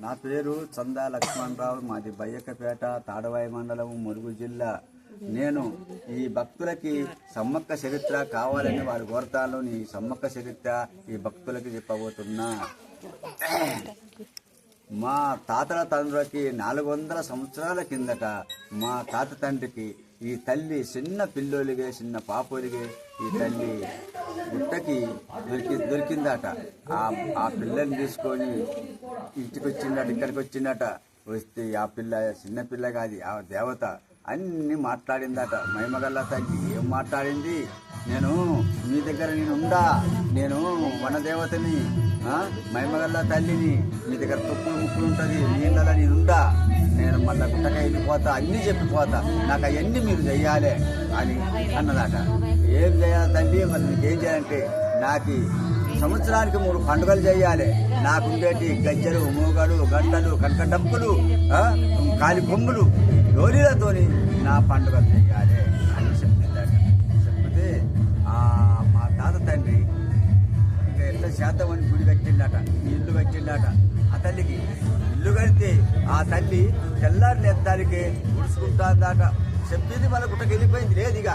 నా పేరు చందా లక్ష్మణరావు, మాది బయ్యక్కపేట, తాడవాయి మండలం, ములుగు జిల్లా. నేను ఈ భక్తులకి సమ్మక్క చరిత్ర కావాలని వారి కోరతాలోని సమ్మక్క చరిత్ర ఈ భక్తులకి చెప్పబోతున్నా. మా తాతల తండ్రికి 400 సంవత్సరాల కిందట మా తాత తండ్రికి ఈ తల్లి చిన్న పిల్లోలిగే చిన్న పాపోలిగే ఈ తల్లి గుట్టకి దొరికిందట. ఆ పిల్లని తీసుకొని ఇంటికి వచ్చిందట, ఇక్కడికి వచ్చిందట. వస్తే ఆ పిల్ల చిన్న పిల్ల కాదు, ఆ దేవత అన్ని మాట్లాడిందట. మహిమగల్ల తల్లి ఏం మాట్లాడింది? నేను మీ దగ్గర నేను వనదేవతని, మహిమగల్ల తల్లిని, మీ దగ్గర తుప్పులు ముక్కులు ఉంటుంది, నీళ్ళ నేనుండా, నేను మళ్ళీ గుట్టగా వెళ్ళిపోతా, అన్నీ చెప్పిపోతా, నాకు అవన్నీ మీరు చెయ్యాలి అని అన్నదట. ఏం చేయాలి తల్లి? మరి నీకేం చేయాలంటే నాకు సంవత్సరానికి 3 పండుగలు చేయాలి, నాకుండేటి గజ్జలు, మూగలు, గంటలు, కనక డప్పులు, కాలి కొమ్ములు, డోలీలతోని నా పండుగలు చేయాలి అని చెప్పిందట. చెప్తే మా తాత తండ్రి ఇంకా ఎట్లా శాతమని గుడి కట్టిండట, ఇల్లు కట్టిండట. ఆ తల్లికి ఇల్లు కడితే ఆ తల్లి తెల్లారి ఎత్తానికి ఉడుచుకుంటాదట. చెప్పింది మన గుట్టకి వెళ్ళిపోయింది. లేదు ఇక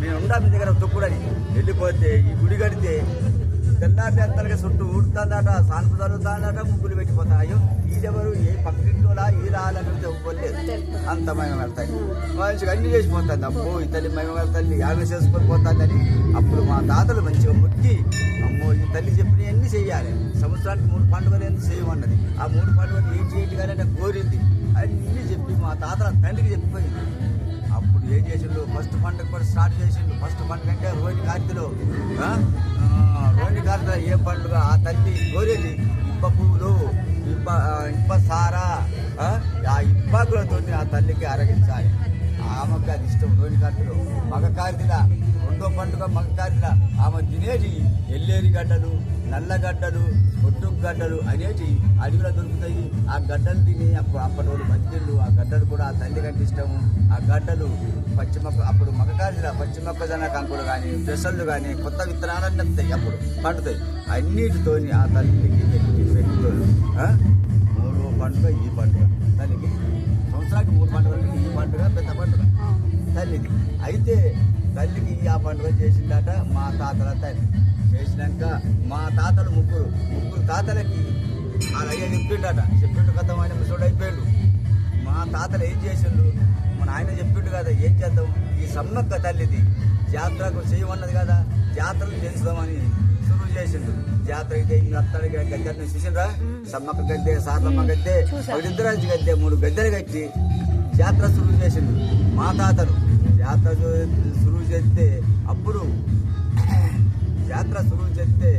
నేనుండా మీ దగ్గర తొక్కుడని వెళ్ళిపోతే ఈ గుడి కడితే తెల్లారి ఎత్తాలకి చుట్టూ ఊడుతుందట, సాన్పు చదువుతాడట, ముగ్గులు పెట్టిపోతాయో. ఈడెవరు ఏ పక్కింటోలా ఈ రాళ్ళని ఇవ్వలేదు. అంత మహిమ వెళ్తాయి, మంచిగా అన్ని చేసిపోతుంది. అమ్మో ఈ తల్లి మహిమ వెళ్తాయి, ఆమె చేసుకొని పోతుందని అప్పుడు మా తాతలు మంచిగా మొక్కి, అమ్మో ఈ తల్లి చెప్పిన అన్ని చెయ్యాలి, సంవత్సరానికి 3 పండుగలు ఎందుకు చేయమన్నది. ఆ 3 పండుగలు ఏంటి కానీ నాకు కోరింది. అన్నీ చెప్పి మా తాతల తండ్రికి చెప్పిపోయింది. అప్పుడు ఏం చేసిండు? ఫస్ట్ పండుగ కూడా స్టార్ట్ చేసిండు. ఫస్ట్ పండుగ అంటే రోహిణి కార్తెలో. రోహిణి కార్తెలో ఏ పండుగ? ఆ తల్లి కోరేది ఇప్ప పువ్వులు, ఇప్ప సారా, ఆ ఇబ్బాకులతో ఆ తల్లికి అరగించాలి. ఆమెకు అది ఇష్టం. రోహిణి కార్తెలో మగ కార్తెల 2వ పండుగ మగ కార్తెల ఆమె తినేటి ఎల్లేరి గడ్డలు, నల్ల గడ్డలు, పొట్టు గడ్డలు అనేటి అడవిలో దొరుకుతాయి. ఆ గడ్డలు తిని అప్పటి వాళ్ళు మంచిళ్ళు. ఆ గడ్డలు కూడా ఆ తల్లి కంటే ఇష్టము. ఆ గడ్డలు పచ్చిమొక్క, అప్పుడు మగకారిలో పచ్చిమొక్కజొన్న కంకులు కానీ, పెసళ్ళు కానీ, కొత్త విత్తనాలన్నీ వస్తాయి, అప్పుడు పండుతాయి. అన్నిటితోని ఆ తల్లికి పెట్టుతోని 3వ పండుగ ఈ పండుగ తల్లికి. సంవత్సరానికి 3 పండుగలు, ఈ పండుగ పెద్ద పండుగ తల్లికి. అయితే తల్లికి ఆ పండుగ చేసిందట మా తాతల తల్లి. చేసినాక మా తాతలు ముగ్గురు తాతలకి అయ్యా చెప్పిండట. చెప్పిండు కదా, ఆయన ముసోడు అయిపోయాడు. మా తాతలు ఏం చేసిండు? మన ఆయన చెప్పిండు కదా, ఏం చేద్దాం, ఈ సమ్మక్క తల్లిది జాతరకు చేయమన్నది కదా, జాతరలు చేస్తామని శురువు చేసిండు. జాతర అయితే అత్తడి గద్దెని చూసిండ్రా, సమ్మక్క గద్దె, సార్లమ్మ గద్దె, ఒకటిద్దరాజు గద్దె, 3 గద్దెలు కట్టి జాతర శురువు చేసిండు మా తాతలు. జాతర శురువు చేస్తే అప్పుడు జాతర శురువు చేస్తే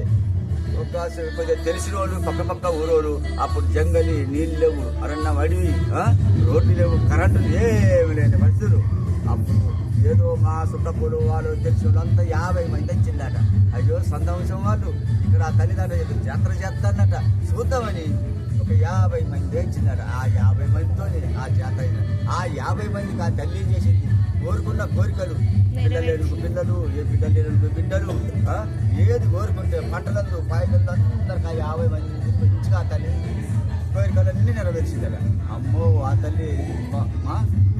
కొద్దిగా తెలిసిన వాళ్ళు పక్క ఊరోళ్ళు, అప్పుడు జంగలి, నీళ్ళు లేవు, అరణ్యం అడవి, రోడ్లు లేవు, కరెంటు ఏమి లేని పరిస్థితులు. అప్పుడు ఏదో మా చుట్టపులు వాళ్ళు తెలిసిన వాళ్ళంతా 50 మంది వచ్చిందట. అయ్యో సంతోషం వాళ్ళు ఇక్కడ ఆ తల్లిదండ్రులు జాతర చేస్తానట చూద్దామని ఒక 50 మంది వచ్చిందట. ఆ 50 మందితోనే ఆ జాతర. ఆ 50 మందికి ఆ తల్లి చేసింది కోరుకున్న కోరికలు. పిల్లలు పిల్లలు, ఏ బిడ్డలు లేని బిడ్డలు, ఏది కోరుకుంటే పంటలందు కాయలందు అందరికి ఆ 50 మంది మంచిగా ఆ తల్లి కోరికలన్నీ నెరవేర్చిందట. అమ్మో ఆ తల్లి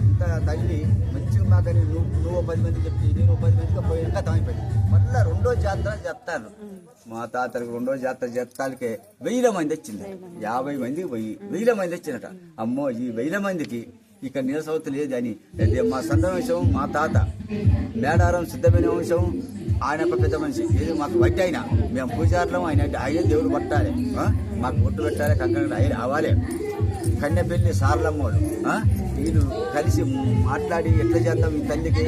ఇంత తల్లి మంచిగా మాకని నువ్వు 10 మంది చెప్తే నేను 10 మందికి పోయినాక తమైపోయింది. మళ్ళీ 2వ జాతర చేస్తాను. మా తాతలకు 2వ జాతర చేస్తానికే 1000 మంది వచ్చింది. 50 మందికి పోయి 1000 మంది వచ్చిందట. అమ్మో ఈ 1000 మందికి ఇక నీరసవత లేదని మా సంత వంశం, మా తాత మేడారం సిద్ధమైన వంశం, ఆయన ఒక పెద్ద మనిషి. ఏది మాకు వడ్డీ అయినా మేము పూజారులం, ఆయన దేవుడు పట్టాలి, మాకు బొట్టు పెట్టాలి, కంకణ అవ్వాలి. కన్నెపల్లి సార్లమ్మోళ్ళు వీళ్ళు కలిసి మాట్లాడి ఎట్లా చేద్దాం ఈ తల్లికి.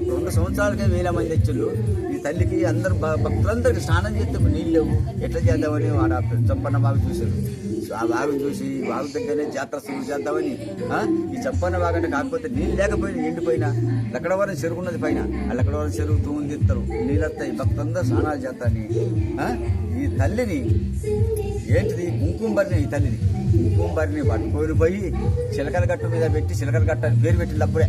2 సంవత్సరాలకే 1000 మంది వచ్చిళ్ళు. ఈ తల్లికి అందరు భక్తులందరికీ స్నానం చేస్తే నీళ్ళు లేవు, ఎట్లా చేద్దామని వాడు చంపన్న బావి చూశారు. ఆ బావిని చూసి బావి దగ్గరనే జాతర శురు చేద్దామని. ఈ చంపన్న బావి అంటే కాకపోతే నీళ్ళు లేకపోయినా ఎండిపోయినా లక్కడవరం చెరువు ఉన్నది పైన, ఆ లక్కడవరం చెరువు తూములు తీస్తారు, నీళ్ళు వస్తాయి, భక్తులందరూ స్నానాలు చేస్తారని ఈ తల్లిని ఏంటిది కుంకుమబరిని, ఈ తల్లిని కుంకుమబరిని పట్టుకొని పోయి చిలకల గట్టు మీద పెట్టి, చిలకల గట్ట పేరు పెట్టింది అప్పుడే,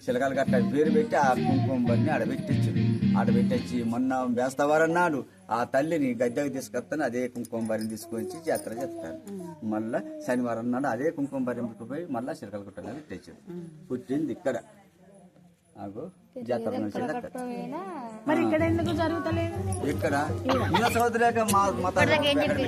చిలకల గట్ట పేరు పెట్టి ఆ కుంకుమబరిని ఆడబెట్టించు. ఆడబెట్టొచ్చి మొన్న వేస్తవారన్నాడు ఆ తల్లిని గద్దెకు తీసుకొస్తాను, అదే కుంకుమ భరిని తీసుకొచ్చి జాతర చెప్తాను. మళ్ళా శనివారం నాడు అదే కుంకుమ భరింపుకు పోయి మళ్ళా చిలకలగుట్టలో తెచ్చాడు. పుట్టింది ఇక్కడ నాకు జాతర నుంచి మరి ఇక్కడ ఎందుకు జరుగుతలేదు? ఇక్కడ ఇంకా చదువులేక మా నీళ్ళు